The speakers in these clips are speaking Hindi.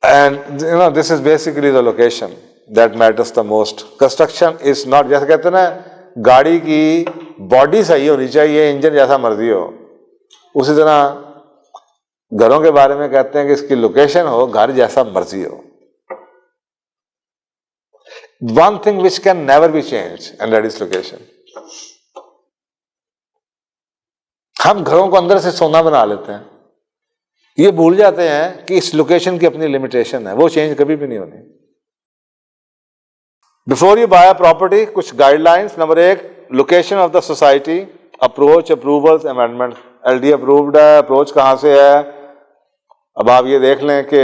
And you know this is basically the location that matters the most. Construction is not, जैसे कहते हैं ना गाड़ी की बॉडी सही होनी चाहिए, इंजन जैसा मर्जी हो, उसी तरह घरों के बारे में कहते हैं कि इसकी लोकेशन हो घर जैसा मर्जी हो। One thing which can never be change and that is location. हम घरों को अंदर से सोना बना लेते हैं, ये भूल जाते हैं कि इस लोकेशन की अपनी लिमिटेशन है, वो चेंज कभी भी नहीं होनी। बिफोर यू बाय प्रॉपर्टी कुछ guidelines. Number 1, location of the society, approach, approvals, amendment. LD approved है, अप्रोच कहां से है। अब आप ये देख लें कि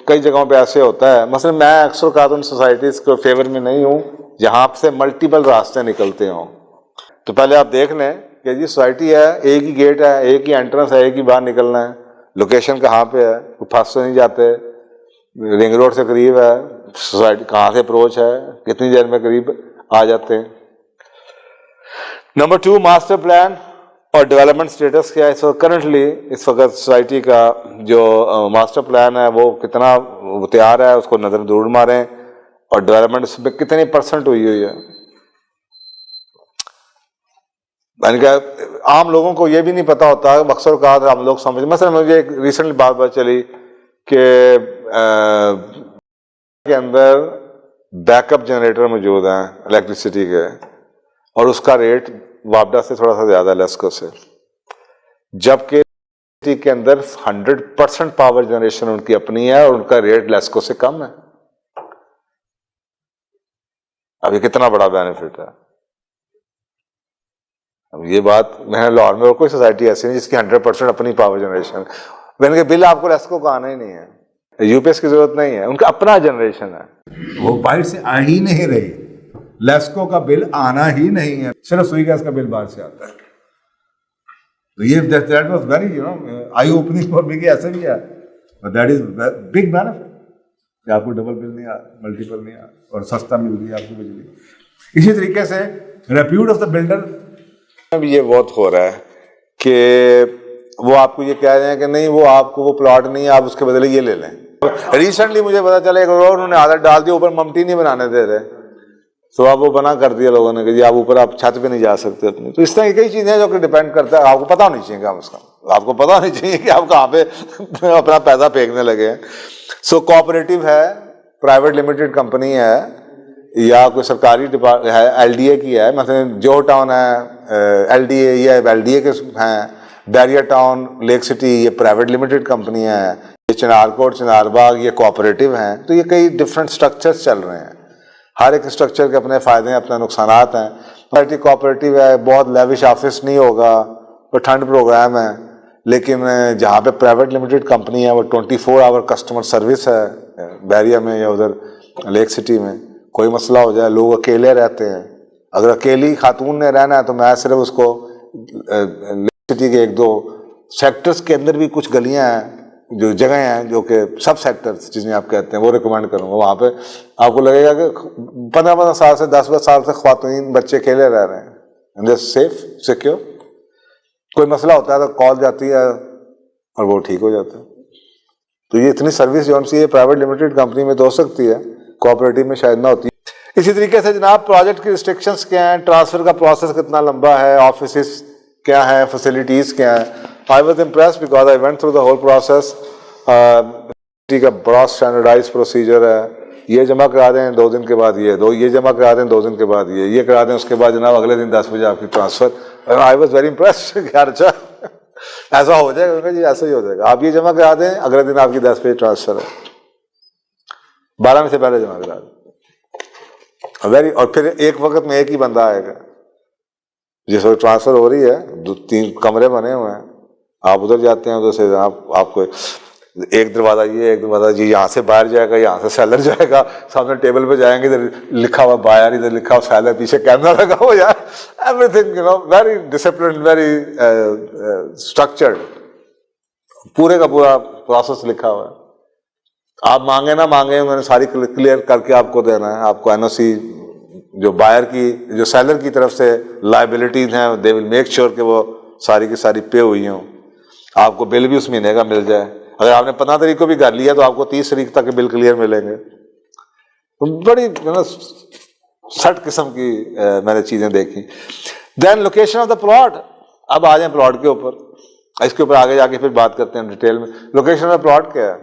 कई जगहों पे ऐसे होता है, मसलन मैं अक्सर कानून सोसाइटीज के फेवर में नहीं हूं जहां से मल्टीपल रास्ते निकलते हों। तो पहले आप देख लें कि जी सोसाइटी है, एक ही गेट है, एक ही एंट्रेंस है, एक ही बाहर निकलना है, लोकेशन कहाँ पे है, फंस तो नहीं जाते, रिंग रोड से करीब है, सोसाइटी कहाँ से अप्रोच है, कितनी देर में करीब आ जाते हैं। नंबर 2, मास्टर प्लान और डेवलपमेंट स्टेटस क्या है इस वक्त। करंटली इस वक्त सोसाइटी का जो मास्टर प्लान है वो कितना तैयार है, उसको नजर जरूर मारें, और डेवलपमेंट उसमें कितनी % हुई है। आम लोगों को ये भी नहीं पता होता, अक्सर कहा हम लोग समझ, मसलन मुझे एक रिसेंटली बात पता चली कि के अंदर बैकअप जनरेटर मौजूद हैं इलेक्ट्रिसिटी के, और उसका रेट वापडा से थोड़ा सा ज्यादा लेस्को से, जबकि के अंदर 100% पावर जनरेशन उनकी अपनी है और उनका रेट लेस्को से कम है। अब ये कितना बड़ा बेनिफिट है। अब ये बात मैंने लाहौर में और कोई सोसाइटी ऐसी नहीं जिसकी 100% अपनी पावर जनरेशन, मैंने कहा बिल आपको लेस्को का आना ही नहीं है, यूपीएस की जरूरत नहीं है, उनका अपना जनरेशन है, वो बाहर से आ ही नहीं रही, लेस्को का बिल आना ही नहीं है, सिर्फ सुई गैस का बिल बाहर से आता है। तो ये that was very I opening for me कि ऐसे भी है, but that is big benefit कि आपको डबल बिल नहीं आ, मल्टीपल नहीं आ, और सस्ता मिल रही है आपको बिजली। इसी तरीके से रेप्यूट ऑफ द बिल्डर भी ये बहुत हो रहा है कि वो आपको ये कह रहे हैं कि नहीं वो आपको वो प्लॉट नहीं है, आप उसके बदले ये ले लें। रिसेंटली मुझे पता चला एक और उन्होंने आदत डाल दी, ऊपर ममटी नहीं बनाने दे रहे, तो अब वो बना कर दिया लोगों ने कि जी आप ऊपर आप छत पे नहीं जा सकते अपनी। तो इस तरह की कई चीजें जो कि डिपेंड करता है, आपको पता होनी चाहिए, आपको पता होनी चाहिए कि आप कहाँ पे अपना पैसा फेंकने लगे हैं। सो कोऑपरेटिव है, प्राइवेट लिमिटेड कंपनी है, या कोई सरकारी डिपार्टमेंट है, एलडीए की है, मतलब जो टाउन है एलडीए, ये एलडीए के हैं, बैरियर टाउन, लेक सिटी ये प्राइवेट लिमिटेड कंपनी है, ये चिनारकोट, चिनारबाग ये कोऑपरेटिव हैं। तो ये कई डिफरेंट स्ट्रक्चर्स चल रहे हैं, हर एक स्ट्रक्चर के अपने फायदे अपने नुकसानात हैं। पार्टी कोऑपरेटिव है, बहुत लेविश ऑफिस नहीं होगा, वो ठंड प्रोग्राम है, लेकिन जहाँ पे प्राइवेट लिमिटेड कंपनी है वो 24 आवर कस्टमर सर्विस है, बैरिया में या उधर लेक सिटी में कोई मसला हो जाए, लोग अकेले रहते हैं, अगर अकेली खातून ने रहना है तो मैं सिर्फ उसको लेक सिटी के 1-2 सेक्टर्स के अंदर भी कुछ गलियां हैं, जो जगह हैं जो कि सब सेक्टर्स जिन्हें आप कहते हैं, वो रिकमेंड करूँगा। वहाँ पे आपको लगेगा कि 15-15 साल से 10-10 साल से ख्वातीन बच्चे अकेले रह रहे हैं, एंड सेफ सिक्योर, कोई मसला होता है तो कॉल जाती है और वो ठीक हो जाता है। तो ये इतनी सर्विस जो सी प्राइवेट लिमिटेड कंपनी में तो हो सकती है, कोऑपरेटिव में शायद ना होती है। इसी तरीके से जनाब प्रोजेक्ट की रिस्ट्रिक्शंस क्या हैं, ट्रांसफर का प्रोसेस कितना लंबा है, ऑफिस क्या है, फैसिलिटीज क्या है। I was impressed because I went through the whole process. का बड़ा स्टैंडर्डाइज प्रोसीजर है, ये जमा करा दें 2 दिन के बाद ये जमा करा दें 2 दिन के बाद ये करा दें, उसके बाद जनाब अगले दिन 10 बजे आपकी transfer. I was very impressed यार, अच्छा ऐसा हो जाएगा जी, ऐसा ही हो जाएगा, आप ये जमा करा दें अगले दिन आपकी 10 बजे ट्रांसफर है, 12 में से पहले जमा करा दें वेरी। और फिर एक वक्त में एक ही बंदा आएगा, जिस वक्त ट्रांसफर हो रही है 2-3 कमरे बने हुए हैं, आप उधर जाते हैं, उधर से आपको एक दरवाजा ये, एक दरवाजा जी, यहाँ से बाहर जाएगा, यहाँ से सेलर जाएगा, सामने टेबल पे जाएंगे, इधर लिखा हुआ बायर, इधर लिखा हुआ सेलर, पीछे कैमरा लगा हुआ यार, everything very discipline, very structured, पूरे का पूरा प्रोसेस लिखा हुआ है। आप मांगे ना मांगे, उन्होंने सारी क्लियर करके आपको देना है। आपको एनओसी जो बायर की, जो सेलर की तरफ से लायबिलिटीज हैं, दे विल मेक श्योर कि वो सारी की सारी पे हुई हों, आपको बिल भी उस महीने का मिल जाए। अगर आपने 15 तारीख को भी घर लिया तो आपको 30 तारीख तक के बिल क्लियर मिलेंगे। तो बड़ी सट किस्म की मैंने चीजें देखी। Then location of the plot, अब आ जाए प्लॉट के ऊपर, इसके ऊपर आगे जाके फिर बात करते हैं डिटेल में। लोकेशन ऑफ प्लॉट क्या है,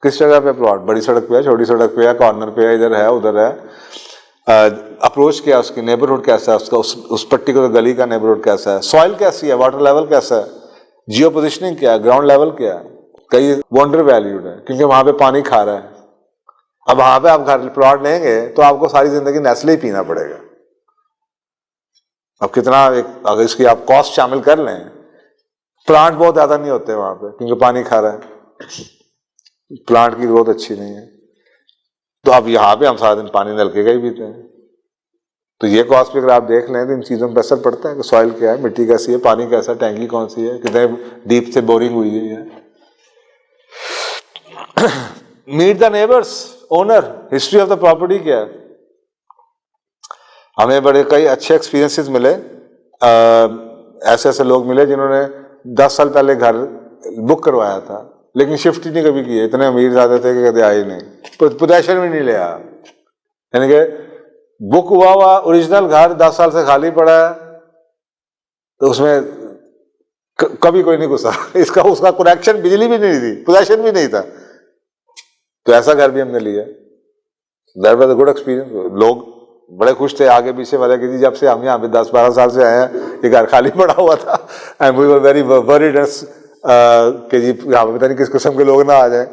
किस जगह पे प्लॉट, बड़ी सड़क पे है, छोटी सड़क पे है, कॉर्नर पे है, इधर है, उधर है, अप्रोच क्या है उसकी, नेबरहुड कैसा है उसका, उस पर्टिकुलर गली का नेबरहुड कैसा है, सॉइल कैसी है, वाटर लेवल कैसा है, जियो पोजिशनिंग क्या है, ग्राउंड लेवल क्या है। कई वंडर वैल्यूड है क्योंकि वहां पे पानी खा रहा है। अब वहां पे आप घर प्लॉट लेंगे तो आपको सारी जिंदगी नेस्ले ही पीना पड़ेगा। अब कितना अगर इसकी आप कॉस्ट शामिल कर लें, प्लांट बहुत ज्यादा नहीं होते वहां पे क्योंकि पानी खा रहा है, प्लांट की ग्रोथ अच्छी नहीं है। तो अब यहाँ पे हम सारा दिन पानी नलके का ही पीते हैं। तो ये कॉस्ट भी अगर आप देख लें तो इन चीजों पर असर पड़ता है कि सॉइल क्या है, मिट्टी कैसी है, पानी कैसा, टैंकी कौन सी है, कितने डीप से बोरिंग हुई है। Meet the neighbours, owner, history of the property क्या है। हमें बड़े कई अच्छे एक्सपीरियंसेस मिले, ऐसे ऐसे लोग मिले जिन्होंने 10 साल पहले घर बुक करवाया था लेकिन शिफ्ट ही नहीं कभी किए, इतने अमीर ज्यादा थे कि कभी आए नहीं, पोजेशन भी नहीं लिया। यानी कि बुक हुआ ओरिजिनल घर 10 साल से खाली पड़ा है तो उसमें कभी कोई नहीं घुसा, इसका उसका कनेक्शन, बिजली भी नहीं थी, पोजेशन भी नहीं था। तो ऐसा घर भी हमने लिया, that was a good experience. लोग बड़े खुश थे आगे पीछे वाले कि जब से हम यहाँ पे 10-12 साल से आए हैं ये घर खाली पड़ा हुआ था, and we were very worried कि जी यहाँ पे पता नहीं किस किस्म के लोग ना आ जाए,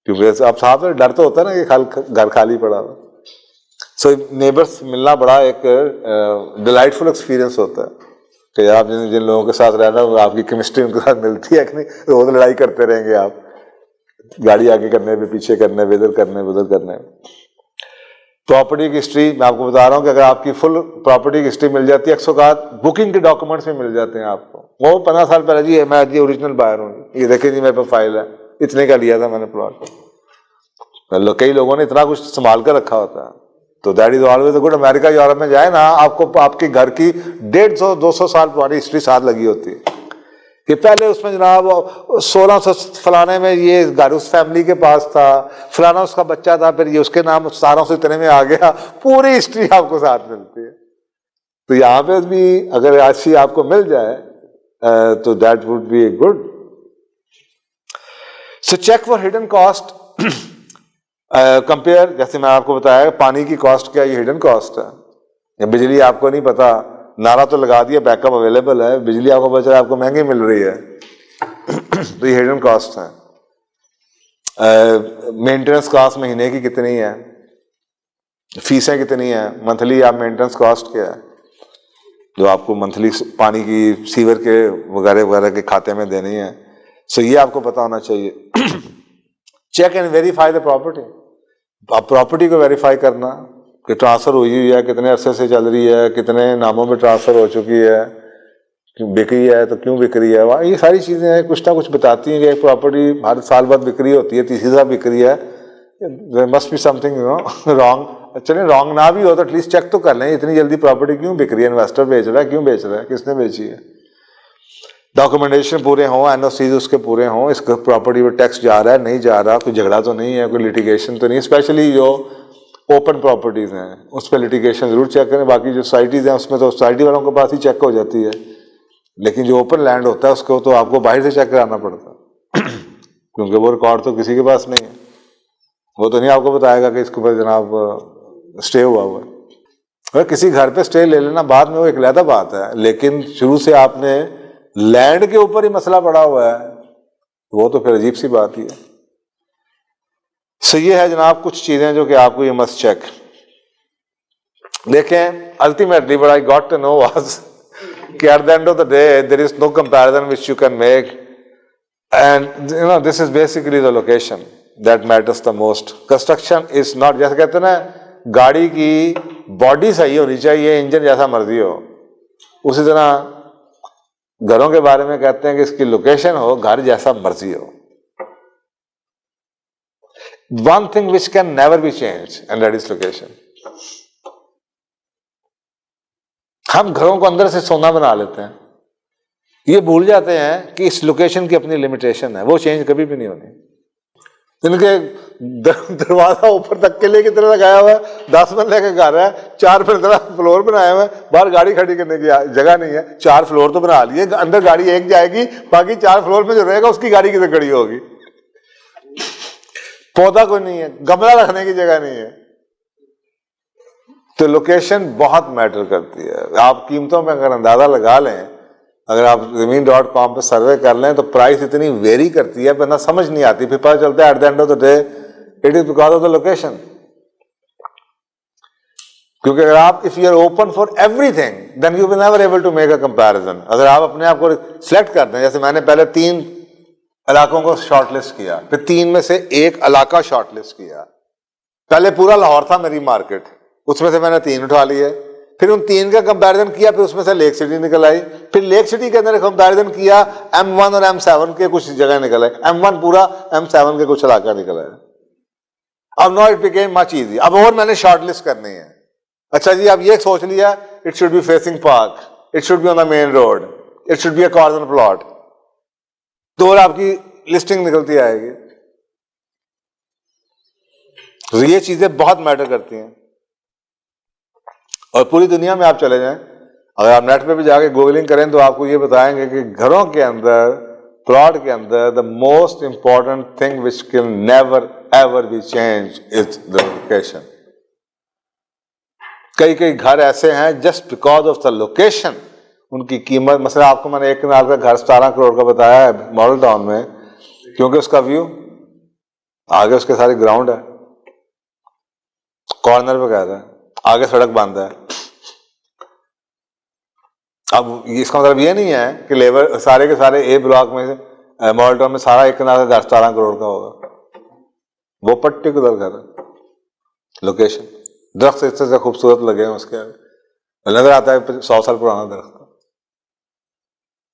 क्योंकि आप साहब डर तो होता है ना कि घर खाली पड़ा हुआ। सो नेबर्स मिलना बड़ा एक डिलाइटफुल एक्सपीरियंस होता है कि आप जिन लोगों के साथ रहना आपकी केमिस्ट्री उनके साथ मिलती है कि नहीं, रोज लड़ाई करते रहेंगे आप, गाड़ी आगे करने पे, पीछे करने पे, इधर करने पे, उधर करने। प्रॉपर्टी की हिस्ट्री मैं आपको बता रहा हूँ कि अगर आपकी फुल प्रॉपर्टी की हिस्ट्री मिल जाती है, 100 बुकिंग के डॉक्यूमेंट्स में मिल जाते हैं आपको। वो 15 साल पहले जी मैं जी ओरिजिनल बायर हूँ, ये देखे जी मेरे पास फाइल है, इतने का लिया था मैंने प्लॉट। कई लोगों ने इतना कुछ संभाल कर रखा होता है। तो that is always good. America Europe में जाए ना, आपको आपके घर की 150-200 साल पुरानी हिस्ट्री साथ लगी होती है कि पहले उसमें जनाब 1600 फलाने में ये घर उस फैमिली के पास था, फलाना उसका बच्चा था, फिर ये उसके नाम 1700 इतने में आ गया, पूरी हिस्ट्री आपको साथ मिलती है। तो यहाँ पे भी अगर ऐसी आपको मिल जाए तो that would be good. So check for hidden cost, compare, जैसे मैं आपको बताया पानी की कॉस्ट क्या, ये हिडन कॉस्ट है। या बिजली आपको नहीं पता, नारा तो लगा दिया, बैकअप अवेलेबल है, बिजली आपको बच रहा है, आपको महंगी मिल रही है तो ये हिडन कॉस्ट है। मेंटेनेंस कॉस्ट महीने की कितनी है, फीसें कितनी है, मंथली आप मेंटेनेंस कॉस्ट क्या है जो आपको मंथली पानी की, सीवर के वगैरह वगैरह के खाते में देनी है। सो ये आपको पता होना चाहिए। Check and verify the property, आप प्रॉपर्टी को वेरीफाई करना कि ट्रांसफर हुई है, कितने अरसे से चल रही है, कितने नामों में ट्रांसफर हो चुकी है, बिक्री है तो क्यों बिक्री है, वहाँ ये सारी चीजें कुछ ना कुछ बताती हैं कि एक प्रॉपर्टी हर साल बाद बिक्री होती है, तीसरी साल बिक्री है, there must be something wrong. चलिए रॉन्ग ना भी हो तो एटलीस्ट चेक तो कर लें, इतनी जल्दी प्रॉपर्टी क्यों बिक रही है, इन्वेस्टर बेच रहा है, क्यों बेच रहा है, किसने बेची है, डॉक्यूमेंटेशन पूरे हों, एनओसी उसके पूरे हों, इस प्रॉपर्टी पर टैक्स जा रहा है नहीं जा रहा, कोई झगड़ा तो नहीं है, कोई लिटिगेशन तो नहीं, स्पेशली जो ओपन प्रॉपर्टीज हैं उस पर लिटिगेशन जरूर चेक करें। बाकी जो सोसाइटीज हैं उसमें तो सोसाइटी वालों के पास ही चेक हो जाती है, लेकिन जो ओपन लैंड होता है उसको तो आपको बाहर से चेक कराना पड़ता है क्योंकि वो रिकॉर्ड तो किसी के पास नहीं है, वो तो नहीं आपको बताएगा कि इसके ऊपर जनाब स्टे हुआ है। अगर किसी घर पे स्टे ले लेना बाद में वो एक अलग बात है, लेकिन शुरू से आपने लैंड के ऊपर ही मसला पड़ा हुआ है वो तो फिर अजीब सी बात ही है। सो ये है जनाब कुछ चीजें जो कि आपको ये मस्ट चेक। देखें ultimately what I got to know was कि at the end of the day there is no comparison which you can make, and you know this is basically the location that matters the most. Construction is not, जैसे कहते हैं ना गाड़ी की बॉडी सही होनी चाहिए, इंजन जैसा मर्जी हो, उसी तरह घरों के बारे में कहते हैं कि इसकी लोकेशन हो घर जैसा मर्जी हो। One thing which can never be changed and that is location. हम घरों को अंदर से सोना बना लेते हैं, ये भूल जाते हैं कि इस लोकेशन की अपनी लिमिटेशन है, वो चेंज कभी भी नहीं होनी। इनके दरवाजा ऊपर तक किले की तरह लगाया हुआ है, 10 बंदे का घर है, 4 फ्लोर बनाए हुए हैं, बाहर गाड़ी खड़ी करने की जगह नहीं है। 4 फ्लोर तो बना लिए, अंदर गाड़ी एक जाएगी, बाकी 4 फ्लोर में जो रहेगा उसकी गाड़ी किधर खड़ी होगी। पौधा कोई नहीं है, गमला रखने की जगह नहीं है। तो लोकेशन बहुत मैटर करती है। आप कीमतों में अगर अंदाजा लगा लें, अगर आप ज़मीन.com पे सर्वे कर लें, तो प्राइस इतनी वेरी करती है, बंदा समझ नहीं आती, फिर पता चलता है at the end of the day it is because of the location. क्योंकि अगर आप if you are open for everything then you will never able to make a comparison. अगर आप अपने आप को सिलेक्ट करते हैं, जैसे मैंने पहले 3 इलाकों को शॉर्टलिस्ट किया, फिर 3 में से एक इलाका शॉर्टलिस्ट किया। पहले पूरा लाहौर था मेरी मार्केट, उसमें से मैंने 3 उठा लिए, फिर उन 3 का कंपैरिजन किया, फिर उसमें से लेक सिटी निकल आई, फिर लेक सिटी के अंदर कंपैरिजन किया, M1 और M7 के कुछ जगह निकल आए, M1 पूरा, M7 के कुछ इलाका निकल आया। अब no it became much easy. अब और मैंने शॉर्टलिस्ट करनी है। अच्छा जी, अब ये सोच लिया it should be facing park, it should be on the main road, it should be a corner plot, तो और आपकी लिस्टिंग निकलती आएगी। तो ये चीजें बहुत मैटर करती हैं। और पूरी दुनिया में आप चले जाएं, अगर आप नेट पे भी जाके गूगलिंग करें तो आपको ये बताएंगे कि घरों के अंदर, प्लॉट के अंदर, the most important thing which can never ever be change is the location. कई कई घर ऐसे हैं just because of the location उनकी कीमत, मतलब आपको मैंने एक कनाल का घर 17 करोड़ का बताया है मॉडल टाउन में, क्योंकि उसका व्यू आगे, उसके सारे ग्राउंड है, कॉर्नर पे कहता है, आगे सड़क बंद है। अब इसका मतलब ये नहीं है कि लेबर सारे के सारे ए ब्लॉक में मॉडल टाउन में सारा एक कनाल का 17 करोड़ का होगा, वो पर्टिकुलर घर है। लोकेशन, दरख्त इससे खूबसूरत लगे हैं उसके, नजर आता है 100 साल पुराना दरख्त।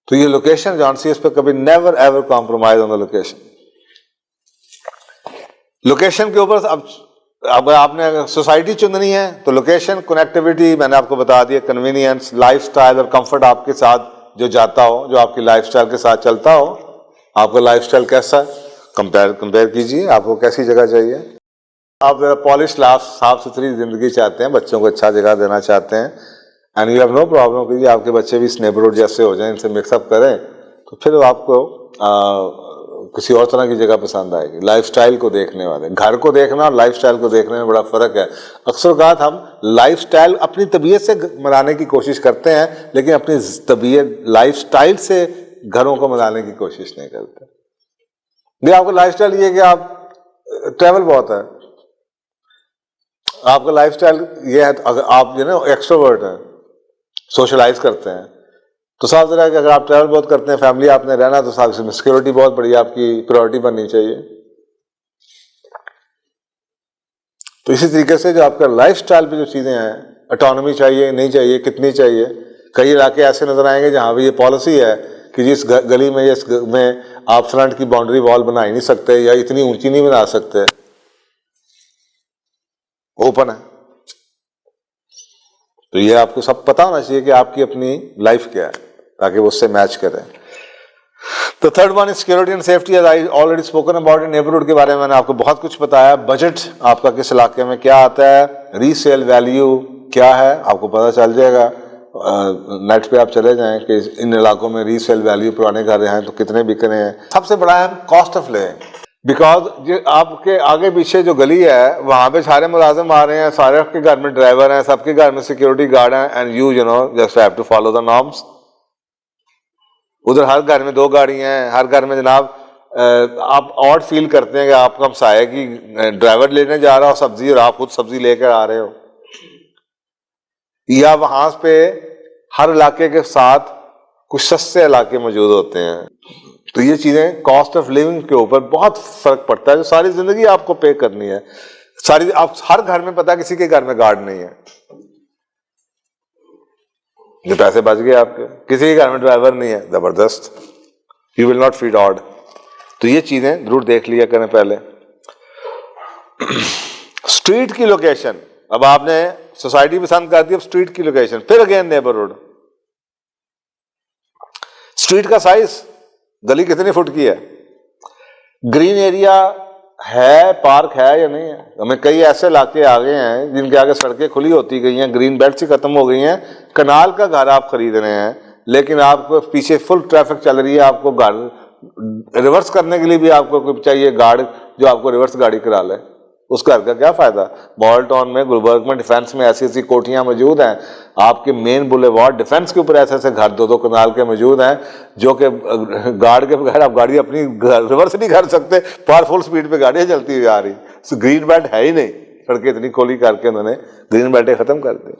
तो ये लोकेशन जॉन सी, इस पर कभी never ever compromise on the location. Location के ऊपर अब आपने सोसाइटी चुननी है तो लोकेशन, कनेक्टिविटी मैंने आपको बता दिया, कन्वीनियंस, लाइफस्टाइल और कंफर्ट आपके साथ जो जाता हो, जो आपकी लाइफस्टाइल के साथ चलता हो। आपका लाइफस्टाइल कैसा है, कंपेयर कीजिए, आपको कैसी जगह चाहिए। आप पॉलिश साफ सुथरी जिंदगी चाहते हैं, बच्चों को अच्छा जगह देना चाहते हैं, and you have no problem कि आपके बच्चे भी इस नेबरहुड जैसे हो जाएं, इनसे मिक्सअप करें, तो फिर आपको किसी और तरह की जगह पसंद आएगी। लाइफस्टाइल को देखने वाले, घर को देखना और लाइफस्टाइल को देखने में बड़ा फर्क है। अक्सर बात हम लाइफस्टाइल अपनी तबीयत से मनाने की कोशिश करते हैं, लेकिन अपनी तबीयत लाइफस्टाइल से घरों को मनाने की कोशिश नहीं करते। ये आपका लाइफस्टाइल ये कि आप ट्रैवल बहुत है, आपका लाइफस्टाइल ये है, अगर आप एक्सट्रोवर्ट हैं, सोशलाइज करते हैं, तो साफ ज़रा कि अगर आप ट्रैवल बहुत करते हैं, फैमिली आपने रहना, तो साफ इसमें सिक्योरिटी बहुत बड़ी आपकी प्रायोरिटी बननी चाहिए। तो इसी तरीके से जो आपका लाइफस्टाइल पे जो चीज़ें हैं, ऑटोनॉमी चाहिए नहीं चाहिए, कितनी चाहिए। कई इलाके ऐसे नजर आएंगे जहां भी ये पॉलिसी है कि जिस गली में, इस में आप फ्रंट की बाउंड्री वॉल बना ही नहीं सकते, या इतनी ऊंची नहीं बना सकते, ओपन है। तो ये आपको सब पता होना चाहिए कि आपकी अपनी लाइफ क्या है, ताकि वो उससे मैच करें। तो third one is security and safety, as I already spoken about in. Neighbourhood के बारे में मैंने आपको बहुत कुछ बताया। बजट आपका किस इलाके में क्या आता है, रीसेल वैल्यू क्या है, आपको पता चल जाएगा। नेट पे आप चले जाएं कि इन इलाकों में रीसेल वैल्यू पुराने घर हैं तो कितने बिक रहे हैं। सबसे बड़ा है कॉस्ट ऑफ लिविंग, बिकॉज आपके आगे पीछे जो गली है वहां पे सारे मुलाजिम आ रहे हैं, सारे के घर में ड्राइवर हैं, सबके घर में सिक्योरिटी गार्ड हैं, and you know just have to follow the norms. उधर हर घर में 2 गाड़ियां हैं, हर घर में जनाब आप ऑड फील करते हैं कि आपका हमसाया की ड्राइवर लेने जा रहा हो सब्जी और आप खुद सब्जी लेकर आ रहे हो, या वहां पे हर इलाके के साथ कुछ सस्ते इलाके मौजूद होते हैं। तो ये चीजें कॉस्ट ऑफ लिविंग के ऊपर बहुत फर्क पड़ता है, जो सारी जिंदगी आपको पे करनी है। सारी आप हर घर में, पता किसी के घर में गार्ड नहीं है, जो पैसे बच गए आपके, किसी के घर में ड्राइवर नहीं है, जबरदस्त, you will not feed odd. तो ये चीजें जरूर देख लिया करें पहले। स्ट्रीट की लोकेशन, अब आपने सोसाइटी पसंद कर दी, अब स्ट्रीट की लोकेशन, फिर अगेन नेबरहुड। स्ट्रीट का साइज, गली कितनी फुट की है, ग्रीन एरिया है, पार्क है या नहीं है। हमें कई ऐसे इलाके आ गए हैं जिनके आगे सड़कें खुली होती गई हैं, ग्रीन बेल्ट ही खत्म हो गई हैं, कनाल का घर आप खरीद रहे हैं, लेकिन आपको पीछे फुल ट्रैफिक चल रही है, आपको गाड़ी रिवर्स करने के लिए भी आपको चाहिए गार्ड जो आपको रिवर्स गाड़ी करा ले, उस घर का क्या फायदा। मॉडल टाउन में, गुलबर्ग में, डिफेंस में ऐसी ऐसी कोठियां मौजूद हैं, आपके मेन बुलेवार्ड डिफेंस के ऊपर ऐसे ऐसे घर 2-2 कनाल के मौजूद हैं, जो कि गार्ड के बगैर आप गाड़ी अपनी रिवर्स नहीं कर सकते, पावरफुल स्पीड पे गाड़ियां चलती हुई आ रही। ग्रीन बेल्ट है ही नहीं, सड़कें इतनी खोली करके उन्होंने ग्रीन बेल्टें खत्म कर दी।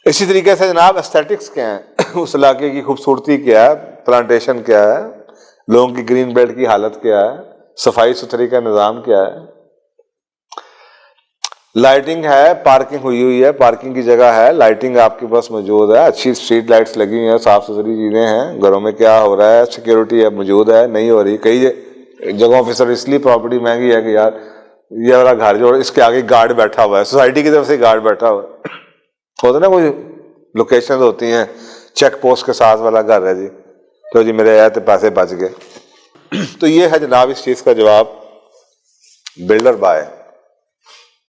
इसी तरीके से जनाब एस्थेटिक्स क्या है, उस इलाके की खूबसूरती क्या है, प्लांटेशन क्या है, लोगों की ग्रीन बेल्ट की हालत क्या है, सफाई सुथरी का निज़ाम क्या है, लाइटिंग है, पार्किंग हुई है, पार्किंग की जगह है, लाइटिंग आपके पास मौजूद है, अच्छी स्ट्रीट लाइट्स लगी हुई हैं, साफ सुथरी चीज़ें हैं, घरों में क्या हो रहा है, सिक्योरिटी है मौजूद है, नहीं हो रही। कई जगहों पर सर इसलिए प्रॉपर्टी महंगी है कि यार ये वाला घर जो इसके आगे गार्ड बैठा हुआ है, सोसाइटी की तरफ से गार्ड बैठा हुआ है, होता ना कोई लोकेशन होती हैं चेक पोस्ट के साथ वाला घर है जी, तो जी मेरे आए तो पैसे बच गए। तो ये है जनाब इस चीज़ का जवाब, बिल्डर बाय।